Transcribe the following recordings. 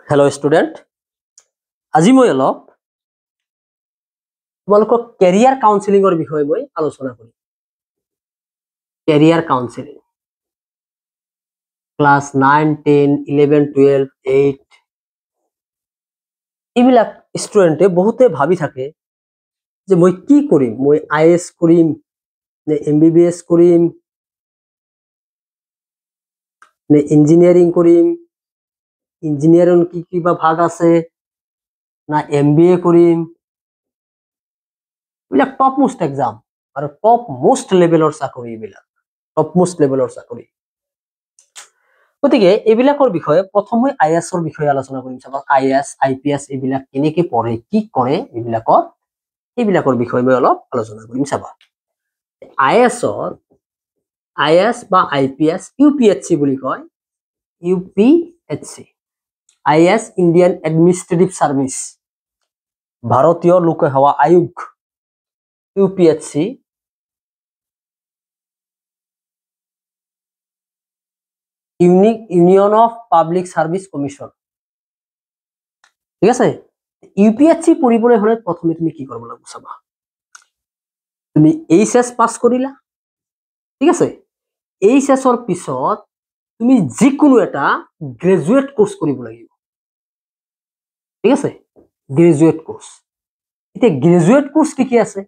Hello student আজি মই অলপ তোমালোকক কেৰিয়াৰ কাউন্সেলিংৰ বিষয়ে মই আলোচনা কৰিম কেৰিয়াৰ কাউন্সেলিং ক্লাস 9 10 11 12 8 এইবিলাক স্টুডেন্টে বহুতে ভাবি থাকে যে মই কি কৰিম মই আইএস কৰিম নে এমবিবিএস কৰিম নে ইঞ্জিনিয়াৰিং কৰিম ইঞ্জিনিয়াৰিং কি কিবা ভাগ আছে না এমবিএ কৰিম এইবিলাক টপ মোস্ট এক্সাম আৰু টপ মোস্ট লেভেলৰ চাকৰি এইবিলাক টপ মোস্ট লেভেলৰ চাকৰি গতিকে এইবিলাকৰ বিষয়ে প্ৰথম মই আইএছৰ বিষয়ে আলোচনা কৰিম চাবা আইএছ আইপিএছ এইবিলাক কেনেকৈ পঢ়ে কি কৰে এইবিলাকৰ বিষয়ে মই অলপ আলোচনা কৰিম চাবা আইএছ বা আইপিএছ ইউপিএসসি বুলি কয় UPSC IS Indian administrative service ভাৰতীয় লোক সেৱা আয়োগ UPSC union of public service commission ঠিক আছে ইউপিএসসি পঢ়িবলৈ হলে প্ৰথমে তুমি কি কৰিব লাগিব চাবা তুমি এইচএস পাস কৰিলা ঠিক আছে এইচএসৰ পিছত তুমি যিকোনো এটা গ্ৰেজুৱেট কোৰ্স কৰিব লাগিব ঠিক আছে গ্ৰেজুৱেট কোৰ্স এতিয়া গ্ৰেজুৱেট কোৰ্স কি আছে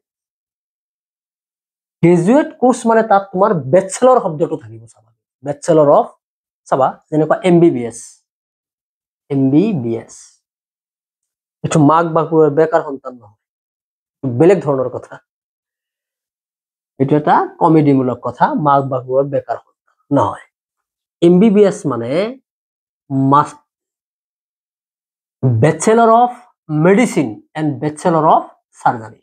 গ্ৰেজুৱেট কোৰ্স মানে তাত তোমাৰ বেচেলৰ শব্দটো থাকিব চাবা বেচেলৰ অফ চাবা যেনেকুৱা এমবিবিএস এটো মাক বাকুৰ বেকাৰ সন্তান নহয় বেলেগ ধৰণৰ কথা এটো এটা কমেডিমূলক কথা মাক বাকুৰ বেকাৰ সন্তান নহয় এমবিবিএস মানে bachelor of medicine and bachelor of surgery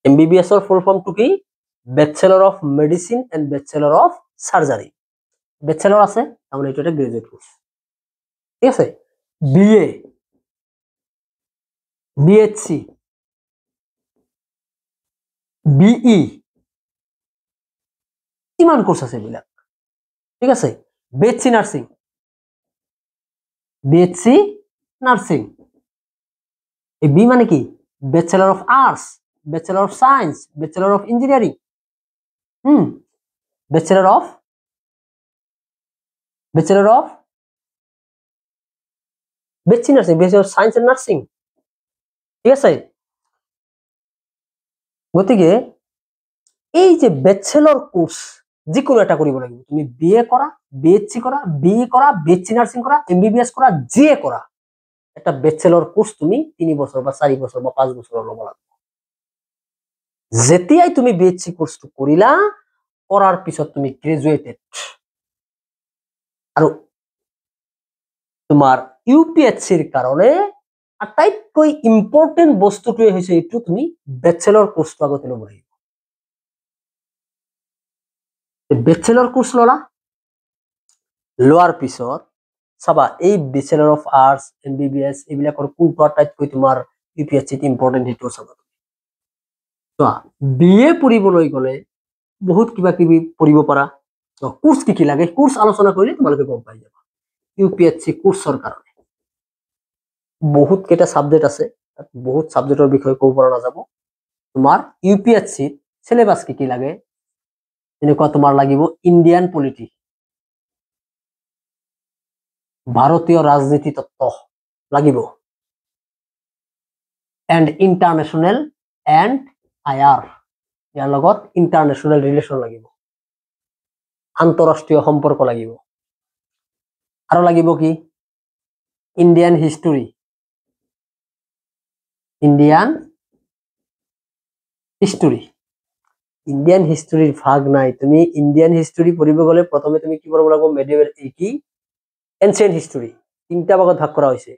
MBBS এর ফুল ফর্ম কি bachelor of medicine and bachelor of surgery bachelor আছে তাহলে এটা গ্রাজুয়েট কোর্স ঠিক আছে বিএ বিএসসি বিই কিমান কোর্স আছে বিলাক ঠিক আছে বিএসসি নার্সিং এই বি মানে কি bachelor of arts Bachelor of Science, Bachelor of Engineering, Bachelor of Bachelor of Nursing, Bachelor of Science and Nursing. ঠিক আছে গতিকে এই যে ব্যাচেলর কোর্স যিকোনো এটা কৰিব লাগিব তুমি বিএ কৰা বিএসসি কৰা বিই কৰা বিএসসি নাৰ্সিং কৰা এমবিবিএস কৰা জিএ কৰা এটা ব্যাচেলৰ কোৰ্স তুমি 3 বছৰ বা 4 বছৰ বা 5 বছৰ ল'ব লাগিব যেতিয়াই তুমি বিএসসি কোৰ্সটো কৰিলা কৰাৰ পিছত তুমি গ্ৰেজুৱেটেড আৰু তোমাৰ ইউপিএসসিৰ কাৰণে আটাইতকৈ ইম্পৰ্টেন্ট বস্তুটোৱে হৈছে এইটো তুমি ব্যাচেলৰ কোৰ্সটো আগতে ল'ব লাগিব ব্যাচেলৰ কোৰ্স লোৱাৰ পিছত চাবা এই ব্যাচেলৰ অফ আৰ্টস এমবিবিএস এইবিলাকৰ কোনটো আটাইতকৈ তোমাৰ ইউপিএসসিত ইম্পৰ্টেন্ট সেইটো চাবা বিএ পঢ়িবলৈ গলে বহুত কিবা কিবি পঢ়িব পাৰা কোৰ্স কি লাগে কোৰ্স আলোচনা কৰিলে তোমালোকে গম পাই যাবা ইউপিএসসি কোৰ্সৰ কাৰণে বহুত কেটা সাবজেক্ট আছে বহুত সাবজেক্টৰ বিষয়ে ক'ব পৰা নাযাব তোমাৰ ইউপিএসসি সিলেবাস কি লাগে এনেকুৱা তোমাৰ লাগিব ইন্ডিয়ান পলিটি ভাৰতীয় ৰাজনীতি তত্ত্ব লাগিব এন্ড ইন্টাৰনেশনাল এন্ড আইআৰ ইয়াৰ লগত ইন্টাৰনেশনাল ৰিলেশন লাগিব আন্তঃৰাষ্ট্ৰীয় সম্পৰ্ক লাগিব আৰু লাগিব কি ইন্ডিয়ান হিষ্টৰী ইন্ডিয়ান হিষ্টৰীৰ ভাগ নাই তুমি ইন্ডিয়ান হিষ্টৰী পঢ়িব গলে প্ৰথমে তুমি কি কৰিব লাগিব মেডিয়েভেল কি এনশিয়েন্ট হিষ্টৰী তিনটা ভাগত ভাগ কৰা হৈছে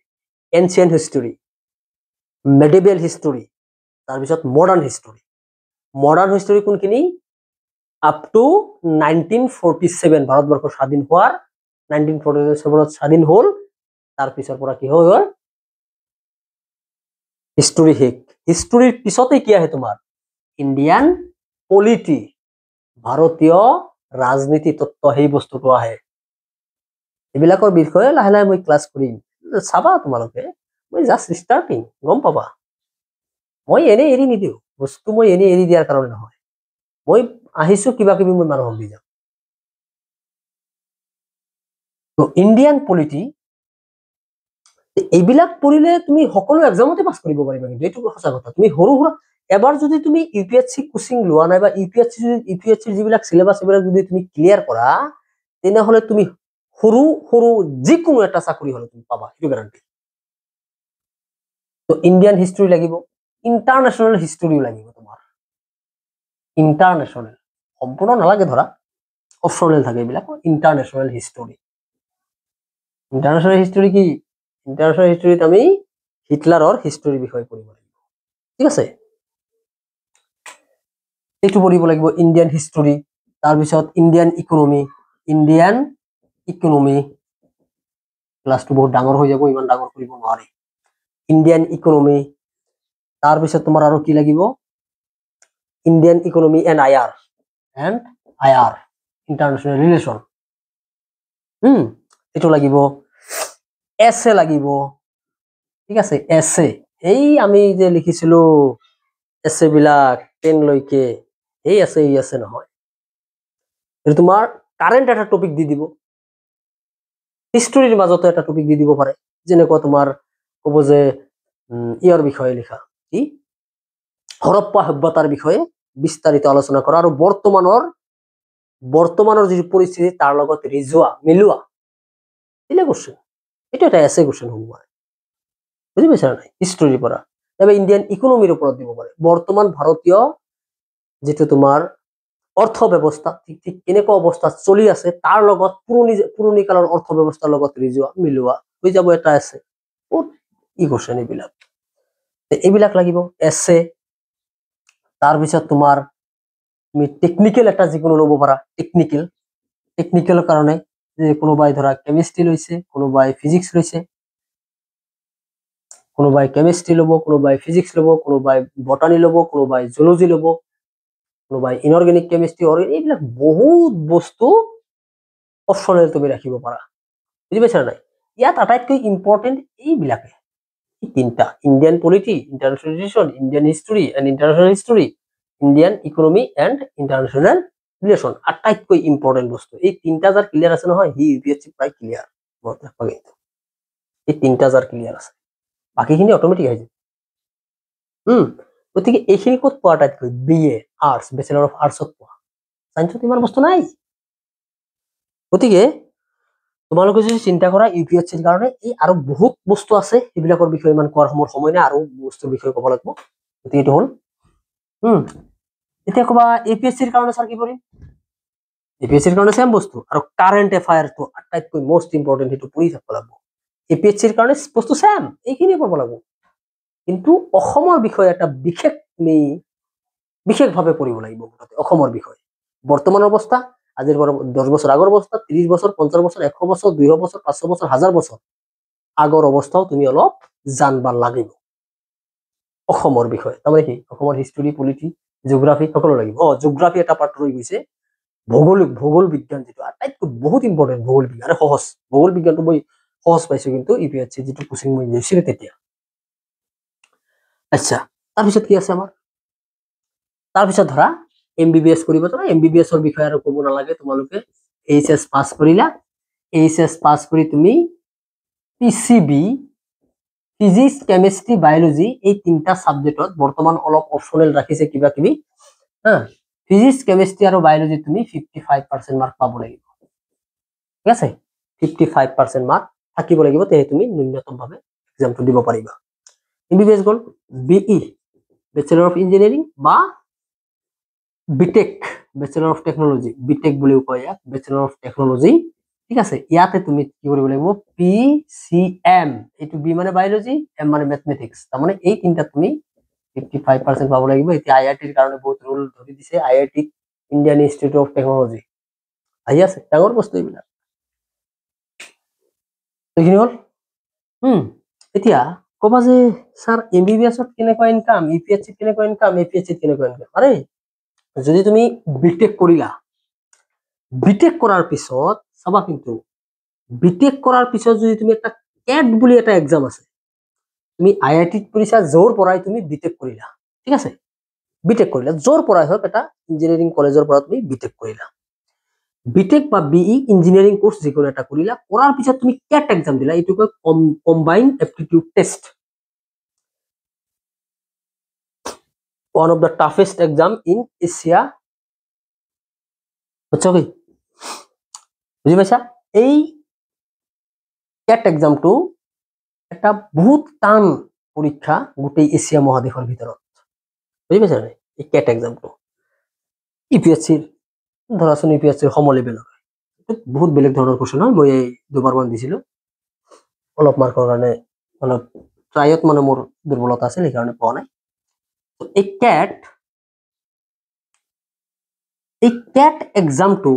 এনশিয়েন্ট হিষ্টৰী মেডিয়েভেল হিষ্টৰী তাৰ পিছত মডাৰ্ন হিষ্টৰী কোনখিনি আপ টু 1947 ভাৰতবৰ্ষ স্বাধীন হোৱাৰ 1947 স্বাধীন হল তাৰ পিছৰ পৰা কি হৈ গল হিষ্টৰী হিষ্টৰীৰ পিছতে কি আহে তোমাৰ ইন্ডিয়ান পলিটি ভাৰতীয় ৰাজনীতি তত্ত্ব সেই বস্তুটো আহে এইবিলাকৰ বিষয়ে লাহে লাহে মই ক্লাস কৰিম চাবা তোমালোকে মই জাষ্ট ষ্টাৰ্টিং গম পাবা মই এনে এৰি নিদিওঁ বস্তু মই এনে এৰি দিয়াৰ কাৰণে নহয় মই আহিছো কিবা কিবি মই মানুহক দি যাম তো ইণ্ডিয়ান পলিটি এইবিলাক পঢ়িলে তুমি সকলো এক্সামতে পাছ কৰিব পাৰিবা কিন্তু এইটো সঁচা কথা তুমি সৰু সুৰা এবাৰ যদি তুমি ইউপিএসসি কোচিং লোৱা নাই বা ইউপিএসসি যিবিলাক সিলেবাস এইবিলাক যদি তুমি ক্লিয়াৰ কৰা তেনেহলে তুমি সৰু সৰু যিকোনো এটা চাকৰি হলে তুমি পাবা সেইটো গ্যাৰান্টি তো ইণ্ডিয়ান হিষ্ট্ৰী লাগিব ইণ্টাৰনেশ্যনেল হিষ্ট্ৰীও লাগিব তোমাৰ ইণ্টাৰনেশ্যনেল সম্পূৰ্ণ নালাগে ধৰা অপচনেল থাকে এইবিলাক ইণ্টাৰনেশ্যনেল হিষ্ট্ৰী ইণ্টাৰনেশ্যনেল হিষ্ট্ৰী কি ইণ্টাৰনেশ্যনেল হিষ্ট্ৰীত আমি হিটলাৰৰ হিষ্ট্ৰীৰ বিষয়ে পঢ়িব লাগিব ঠিক আছে এইটো পঢ়িব লাগিব ইণ্ডিয়ান হিষ্ট্ৰী তাৰপিছত ইণ্ডিয়ান ইকনমি ক্লাছটো বহুত ডাঙৰ হৈ যাব ইমান ডাঙৰ কৰিব নোৱাৰি ইণ্ডিয়ান ইকনমি তাৰপিছত তোমাৰ আৰু কি লাগিব Indian economy and IR international relation এইটো লাগিব এছে লাগিব ঠিক আছে এছে এই আমি যে লিখিছিলো এছে বিলাক 10 লৈকে এই আছে নহয় এইটো তোমাৰ কাৰেণ্ট এটা টপিক দি দিব হিষ্ট্ৰীৰ মাজতে এটা টপিক দি দিব পাৰে যেনেকুৱা তোমাৰ ক'ব যে ইয়াৰ বিষয়ে লিখা কি হৰপ্পা সভ্যতাৰ বিষয়ে বিস্তাৰিত আলোচনা কৰা আৰু বৰ্তমানৰ যি পৰিস্থিতি তাৰ লগত মিলোৱা দিলে কোশ্চেন এইটো এটা এছে কোশ্চেন হ'ব পাৰে বুজি পাইছা নাই হিষ্ট্ৰীৰ পৰা এবাৰ ইণ্ডিয়ান ইকনমিৰ ওপৰত দিব পাৰে বৰ্তমান ভাৰতীয় যেটো তোমাৰ অৰ্থ ব্যৱস্থা ঠিক কেনেকুৱা অৱস্থাত চলি আছে তাৰ লগত পুৰণি কালৰ অৰ্থ ব্যৱস্থাৰ লগত মিলোৱা হৈ যাব এটা আছে ই কোশ্চেন এইবিলাক লাগিব এছে তাৰপিছত তোমাৰ তুমি টেকনিক্যাল এটা যিকোনো ল'ব পাৰা টেকনিক্যাল কাৰণে যে কোনোবাই ধৰা কেমিষ্ট্ৰি লৈছে কোনোবাই ফিজিক্স লৈছে কোনোবাই কেমিষ্ট্ৰি ল'ব কোনোবাই ফিজিক্স ল'ব কোনোবাই বটানী ল'ব কোনোবাই জুলজি ল'ব কোনোবাই ইনঅৰ্গেনিক কেমিষ্ট্ৰি এইবিলাক বহুত বস্তু অপচনেল তুমি ৰাখিব পাৰা বুজি পাইছা নাই ইয়াত আটাইতকৈ ইম্পৰ্টেণ্ট এইবিলাকে তিনটা Indian polity international relation Indian history and international history Indian economy and international relation আটাইতকৈ ইম্পৰ্টেণ্ট বস্তু এই তিনটা যাৰ ক্লিয়াৰ আছে নহয় সি ইউপিএসসি প্ৰায় ক্লিয়াৰ এই তিনটা যাৰ ক্লিয়াৰ আছে বাকীখিনি অট'মেটিক আহি যায় গতিকে এইখিনি ক'ত পোৱা আটাইতকৈ BA আৰ্টছ বেচেলৰ অফ আৰ্টছত পোৱা চাইন্সত ইমান বস্তু নাই গতিকে তোমালোকে যদি চিন্তা কৰা ইউপিএসসিৰ কাৰণে এই আৰু বহুত বস্তু আছে এইবিলাকৰ বিষয়ে ইমান কোৱাৰ সময় নাই আৰু বস্তুৰ বিষয়ে ক'ব লাগিব গতিকে এইটো হ'ল এতিয়া ক'বা এপিএসসিৰ কাৰণে ছাৰ কি কৰিম এপিএসসিৰ কাৰণে সেম বস্তু আৰু কাৰেণ্ট এফায়াৰটো আটাইতকৈ মোষ্ট ইম্পৰ্টেণ্ট সেইটো পঢ়ি থাকিব লাগিব এপিএসসিৰ কাৰণে বস্তু সেম এইখিনি পঢ়িব লাগিব কিন্তু অসমৰ বিষয়ে এটা বিশেষভাৱে পঢ়িব লাগিব অসমৰ বিষয়ে বৰ্তমান অৱস্থা আজিৰ পৰা 10 বছৰ আগৰ অৱস্থা 30 বছৰ 50 বছৰ 100 বছৰ 200 বছৰ 500 বছৰ 1000 বছৰ আগৰ অৱস্থাও তুমি অলপ জানবা লাগিব অসমৰ বিষয়ে তাৰমানে কি অসমৰ হিষ্ট্ৰী পলিটি জিওগ্ৰাফি সকলো লাগিব জিওগ্ৰাফি এটা পাৰ্ট ৰৈ গৈছে ভূগোল বিজ্ঞান যেটো আটাইতকৈ বহুত ইম্পৰ্টেণ্ট ভূগোল বিজ্ঞান সহজ ভূগোল বিজ্ঞানটো মই সহজ পাইছো কিন্তু ইউপিএসসি যেটো কোচিং মই লৈছিলো তেতিয়া আচ্ছা তাৰপিছত কি আছে আমাৰ তাৰপিছত ধৰা এমবিবিএস কৰিব তো এমবিবিএস ৰ বিষয়ে আৰু ক'ব নালাগে তোমালোকে এইচএস পাস কৰিলা এইচএস পাস কৰি তুমি পিসিবি ফিজিক্স কেমিষ্ট্ৰি বায়োলজি এই তিনটা সাবজেক্টত বৰ্তমান অলপ অপচনেল ৰাখিছে কিবা কিবি ফিজিক্স কেমিষ্ট্ৰি আৰু বায়োলজি তুমি 55% মাৰ্ক পাব লাগিব ঠিক আছে 55% মাৰ্ক থাকিব লাগিব তে তুমি ন্যূনতমভাৱে এক্সামটো দিব পাৰিবা এমবিবিএস গল বিই ব্যাচেলর অফ ইঞ্জিনিয়ারিং বা BTech bachelor of technology BTech বুলিও কয় ইয়াক ব্যাচেলর অফ টেকনোলজি ঠিক আছে ইয়াতে তুমি কি কৰিব লাগিব পিসিএম এইটো বি মানে বায়োলজি এম মানে ম্যাথমেটিক্স তাৰ মানে এই তিনটা তুমি 55% পাব লাগিব এতিয়া আইআইটিৰ কাৰণে বহুত ৰুল ধৰি দিছে IIT Indian institute of technology আহি আছে ডাঙৰ বস্তু এইবিলাক এইখিনি হ'ল এতিয়া কবা যে স্যাৰ এমবিবিএসত কেনেকুৱা ইনকাম ইউপিএসসি কেনেকুৱা ইনকাম এপিএসসি কেনেকুৱা ইনকাম আৰে যদি তুমি বিটেক কৰিলা বিটেক কৰাৰ পিছত চাবা কিন্তু বিটেক কৰাৰ পিছত যদি তুমি একটা ক্যাট বুলি এটা এক্সাম আছে তুমি আইআইটিত পঢ়িছা জোৰ পৰাই তুমি বিটেক কৰিলা ঠিক আছে বিটেক কৰিলা জোৰ পৰাই হক এটা ইঞ্জিনিয়াৰিং কলেজৰ পৰা তুমি বিটেক কৰিলা বিটেক বা বিই ইঞ্জিনিয়াৰিং কোৰ্স যিকোনো এটা কৰিলা কৰাৰ পিছত তুমি ক্যাট এক্সাম দিলা এইটো কয় combined aptitude test one of the toughest exam in Asia বুঝছো কি বুঝি পাইছা এই ক্যাট এক্সামটো এটা বহুত টান পৰীক্ষা গোটেই এছিয়া মহাদেশৰ ভিতৰত বুঝি পাইছা নে এই ক্যাট এক্সামটো ইপিএসসিৰ ধৰাচোন ইপিএসসিৰ সম লেভেলৰ বহুত বেলেগ ধৰণৰ কোৱেশ্চন হয় মই দুবাৰমান দিছিলো অলপ মাৰ্কৰ কাৰণে অলপ ট্ৰাইত মানে মোৰ দুৰ্বলতা আছিল সেইকাৰণে পোৱা নাই এই ক্যাট এক্সামটো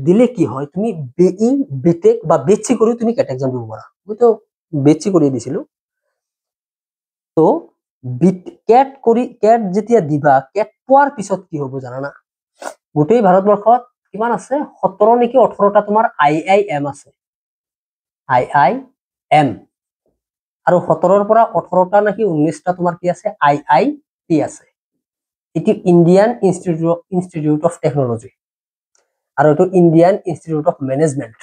দিলে কি হয় তুমি বিই বিটেক বা বিএসসি কৰি তুমি ক্যাট এক্সাম দিব পাৰা মই তো বিএসসি কৰি দিছিলো তো ক্যাট যেতিয়া দিবা ক্যাট পোৱাৰ পিছত কি হ'ব জানা না গোটেই ভাৰতবৰ্ষত কিমান আছে 17 নেকি 18টা তোমাৰ আইআইএম আছে আইআইএম আৰু 17ৰ পৰা 18টা নেকি 19টা তোমাৰ কি আছে আইআইটি আছে এটি ইন্ডিয়ান ইনষ্টিটিউট অফ টেকনলজি আৰু এটো ইন্ডিয়ান ইনষ্টিটিউট অফ ম্যানেজমেন্ট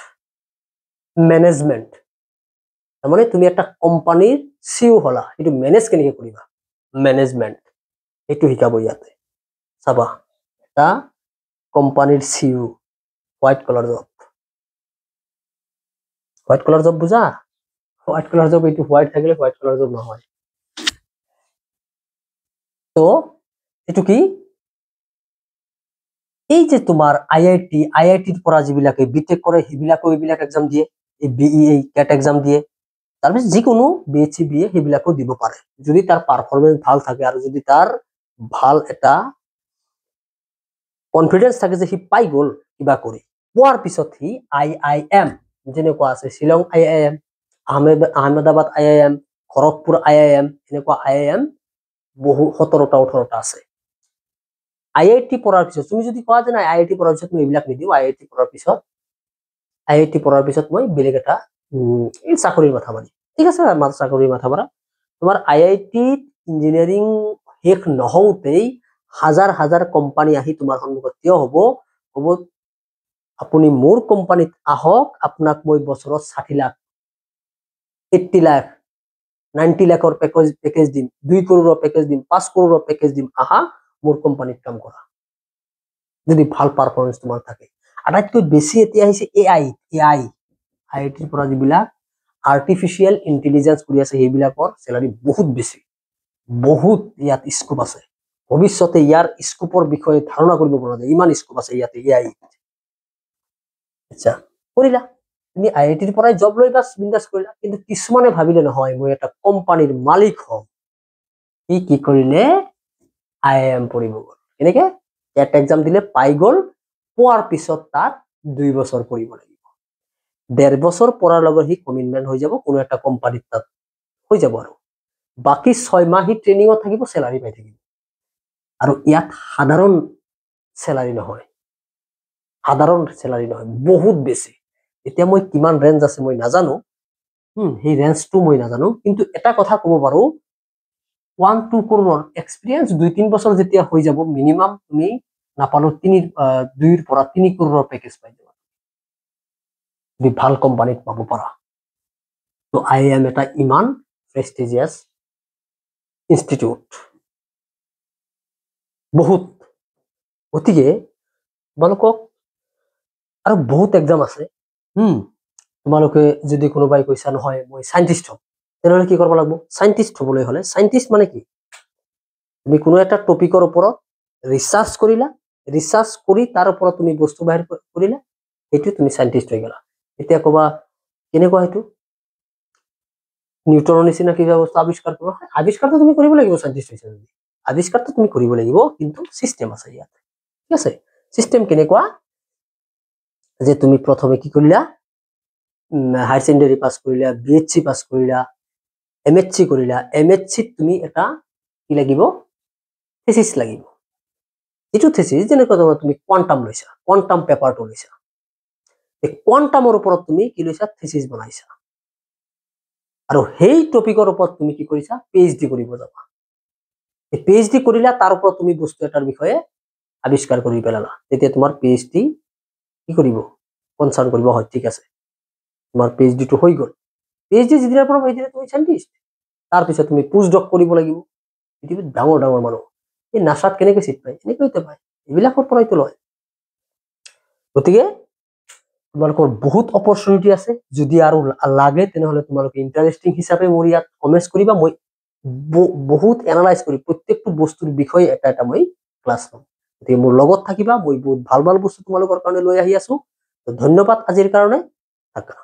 মানে তুমি একটা কোম্পানীৰ সিইও হলা এটো ম্যানেজ কেনেকৈ কৰিবা ম্যানেজমেন্ট এটো শিকাব ইয়াতে চাবা এটা কোম্পানীৰ সিইও হোয়াইট কালার জব বুঝা হোয়াইট কালার জব এটো হোয়াইট থাকিলে হোয়াইট কালার জব নহয় তো এটো কি এই যে তোমাৰ আইআইটিৰ পৰা যিবিলাকে বিটেক কৰে সেইবিলাকো এইবিলাক এক্সাম দিয়ে এই বিই ক্যাট এক্সাম দিয়ে তাৰপিছত যিকোনো বিএসসি বিএ সেইবিলাকো দিব পাৰে যদি তাৰ পাৰফৰম্যান্স ভাল থাকে আৰু যদি তাৰ ভাল এটা কনফিডেন্স থাকে যে সি পাই গল কিবা কৰি পোৱাৰ পিছত সি আইআইএম যেনেকুৱা আছে Shillong IIM Ahmedabad IIM Kharagpur IIM এনেকুৱা আইআইএম বহু 17টা 18টা আছে আইআইটি পঢ়াৰ পিছত তুমি যদি কোৱা যে নাই আইআইটি পঢ়াৰ পিছত মই এইবিলাক নিদিও আইআইটি পঢ়াৰ পিছত মই বেলেগ এটা এই চাকৰিৰ মাথা মাৰি ঠিক আছে চাকৰিৰ মাথা মাৰা তোমাৰ আইআইটিত ইঞ্জিনিয়াৰিং শেষ নহওঁতেই হাজাৰ হাজাৰ কোম্পানী আহি তোমাৰ সন্মুখত থিয় হ'ব আপুনি মোৰ কোম্পানীত আহক আপোনাক মই বছৰত 60 লাখ 80 লাখ 90 লাখৰ পেকেজ দিম 2 কৰোৰৰ পেকেজ দিম 5 কৰোৰৰ পেকেজ দিম আহা মোৰ কোম্পানীত কাম কৰা যদি ভাল পাৰফৰম্যান্স তোমাৰ থাকে আটাইতকৈ বেছি এতিয়া আহিছে আইআইটিৰ পৰা যিবিলাক আৰ্টিফিশিয়াল ইন্টেলিজেন্স কৰি আছে সেইবিলাকৰ স্যালাৰি বহুত বেছি বহুত ইয়াত স্কোপ আছে ভৱিষ্যতে ইয়াৰ স্কোপৰ বিষয়ে ধাৰণা কৰিব পৰা যায় ইমান স্কোপ আছে ইয়াতে এআই আচ্ছা কৰিলা তুমি আইআইটিৰ পৰাই জব লৈ বাস বিন্দাস কৰিলা কিন্তু কিছুমানে ভাবিলে নহয় মই এটা কোম্পানীৰ মালিক হম কি কৰিলে আইআইএম পঢ়িব গল এনেকে ক্যাট এক্সাম দিলে পাই গল পোৱাৰ পিছত তাত 2 বছৰ পঢ়িব লাগিব 1.5 বছৰ পঢ়াৰ লগত হি কমিটমেন্ট হৈ যাব কোনো এটা কোম্পানীত তাত হৈ যাব আৰু বাকি 6 মাহ হি ট্ৰেনিংত থাকিব স্যালাৰি পাই থাকিব আৰু ইয়াত সাধাৰণ স্যালাৰি নহয় বহুত বেছি এতিয়া মই কিমান ৰেঞ্জ আছে মই নাজানো সেই ৰেঞ্জটো মই নাজানো কিন্তু এটা কথা ক'ব পাৰো 1-2 কৰোৰৰ এক্সপেৰিয়েন্স 2-3 বছৰ যেতিয়া হৈ যাব মিনিমাম তুমি নাপালো 2 পৰা 3 কৰোৰৰ পেকেজ পাই যাবা যদি ভাল কোম্পানীত পাব পাৰা তো আইএম এটা ইমান প্ৰেষ্টিজিয়াছ ইনষ্টিটিউট বহুত গতিকে তোমালোকক আৰু বহুত এক্সাম আছে তোমালোকে যদি কোনোবাই কৈছা নহয় মই সাইন্টিস্ট হম তেনেহলে কি কৰিব লাগিব সাইন্টিস্ট হবলৈ হলে সাইন্টিস্ট মানে কি তুমি কোনো এটা টপিকৰ ওপৰত ৰিসাৰ্চ কৰিলা ৰিসাৰ্চ কৰি তাৰ ওপৰত তুমি বস্তু বাহিৰ কৰিলা এটো তুমি সাইন্টিস্ট হৈ গলা এতিয়া কবা কেনেকুৱা হেতু নিউটনৰ নিচিনা কিবা বস্তু আৱিষ্কাৰটো তুমি কৰিব লাগিব সাইন্টিস্ট হৈছে যদি আৱিষ্কাৰটো তুমি কৰিব লাগিব কিন্তু সিস্টেম আছে ইয়াত ঠিক আছে সিস্টেম কেনেকুৱা যে তুমি প্ৰথমে কি কৰিলা হায়াৰ সেকেন্ডাৰী পাস কৰিলা বিএসসি পাস কৰিলা এমএসসি কৰিলা এমএসসিত তুমি এটা কি লাগিব থিসিস লাগিব এটো থিসিস যেনেকৈ তুমি কোয়ান্টাম লৈছা কোয়ান্টাম পেপাৰটো লৈছা এই কোয়ান্টামৰ ওপৰত তুমি কি লৈছা থিসিস বনাইছা আৰু সেই টপিকৰ ওপৰত তুমি কি কৰিছা PhD কৰিব যাবা এই PhD কৰিলা তাৰ ওপৰত তুমি বস্তু এটাৰ বিষয়ে আৱিষ্কাৰ কৰি পেলালা তেতিয়া তোমাৰ PhD কি কৰিব কনসাৰ্ন কৰিব হয় ঠিক আছে তোমাৰ PhD টো হৈ গল PhD যেতিয়াৰ পৰা হৈছিলে তুমি সাইন্টিষ্ট তাৰ পিছত তুমি পোস্টডক কৰিব লাগিব পৃথিৱীত ডাঙৰ ডাঙৰ মানুহ এই নাসাত কেনেকৈ চিট পায় এনেকৈতে পায় এইবিলাকৰ পৰাইতো লয় গতিকে তোমালোকৰ বহুত অপৰচুনিটি আছে যদি আৰু লাগে তেনেহলে তোমালোকে ইন্টাৰেস্টিং হিচাপে মোৰ ইয়াত কমেন্টস কৰিবা মই বহুত এনালাইজ কৰি প্ৰত্যেকটো বস্তুৰ বিষয়ে এটা এটা মই ক্লাছ ল'ম গতিকে মোৰ লগত থাকিবা মই বহুত ভাল ভাল বস্তু তোমালোকৰ কাৰণে লৈ আহি আছো ধন্যবাদ আজিৰ কাৰণে থাকা